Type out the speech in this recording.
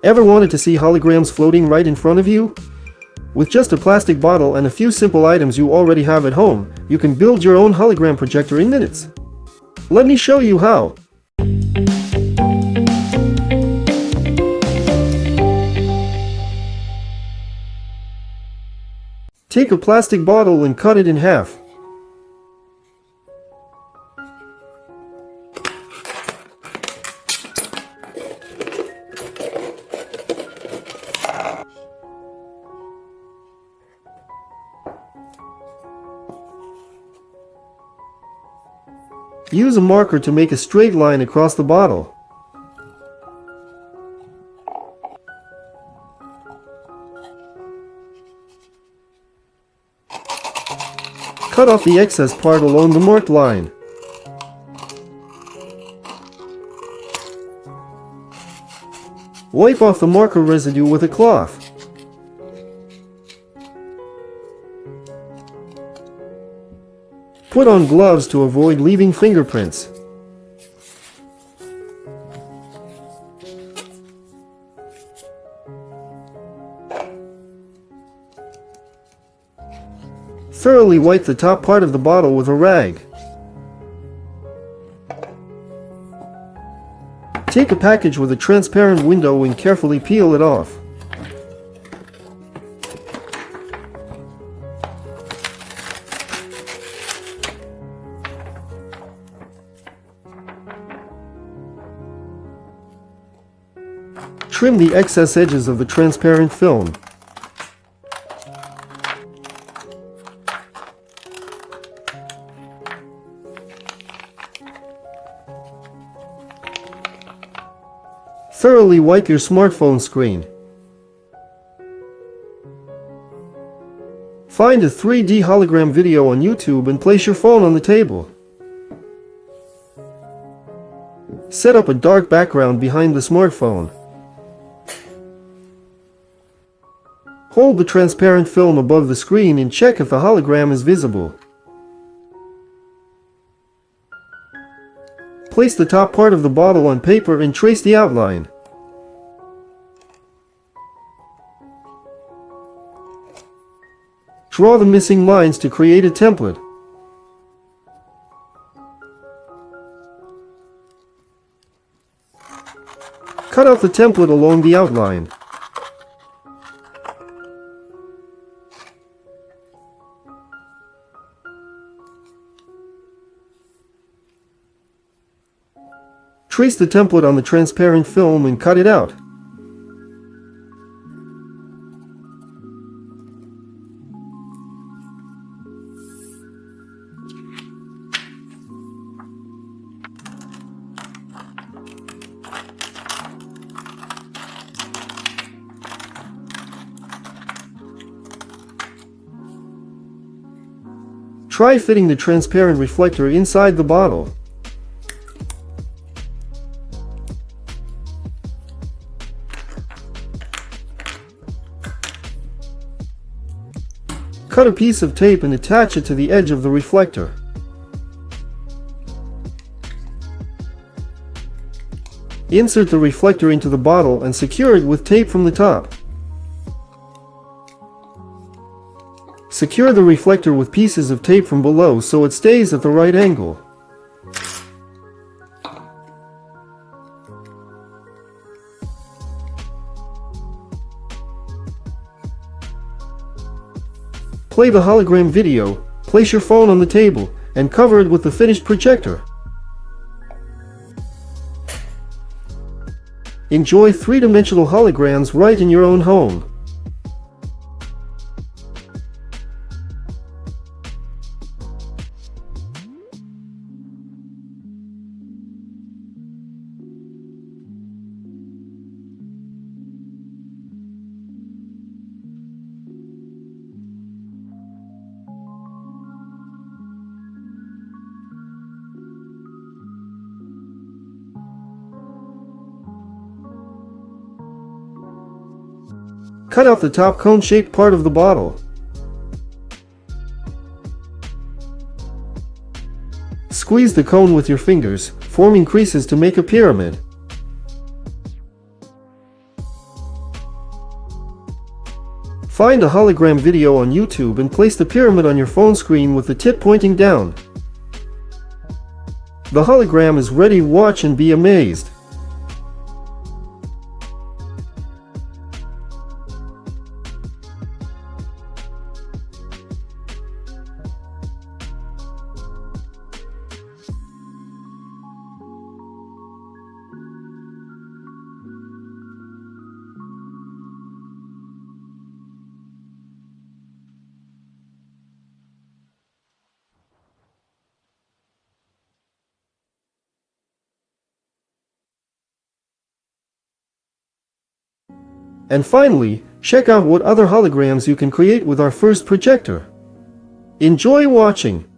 Ever wanted to see holograms floating right in front of you? With just a plastic bottle and a few simple items you already have at home, you can build your own hologram projector in minutes. Let me show you how. Take a plastic bottle and cut it in half. Use a marker to make a straight line across the bottle. Cut off the excess part along the marked line. Wipe off the marker residue with a cloth. Put on gloves to avoid leaving fingerprints. Thoroughly wipe the top part of the bottle with a rag. Take a package with a transparent window and carefully peel it off. Trim the excess edges of the transparent film. Thoroughly wipe your smartphone screen. Find a 3D hologram video on YouTube and place your phone on the table. Set up a dark background behind the smartphone. Hold the transparent film above the screen and check if the hologram is visible. Place the top part of the bottle on paper and trace the outline. Draw the missing lines to create a template. Cut out the template along the outline. Trace the template on the transparent film and cut it out. Try fitting the transparent reflector inside the bottle. Cut a piece of tape and attach it to the edge of the reflector. Insert the reflector into the bottle and secure it with tape from the top. Secure the reflector with pieces of tape from below so it stays at the right angle. Play the hologram video, place your phone on the table, and cover it with the finished projector. Enjoy three-dimensional holograms right in your own home. Cut out the top cone-shaped part of the bottle. Squeeze the cone with your fingers, forming creases to make a pyramid. Find a hologram video on YouTube and place the pyramid on your phone screen with the tip pointing down. The hologram is ready. Watch and be amazed. And finally, check out what other holograms you can create with our first projector. Enjoy watching!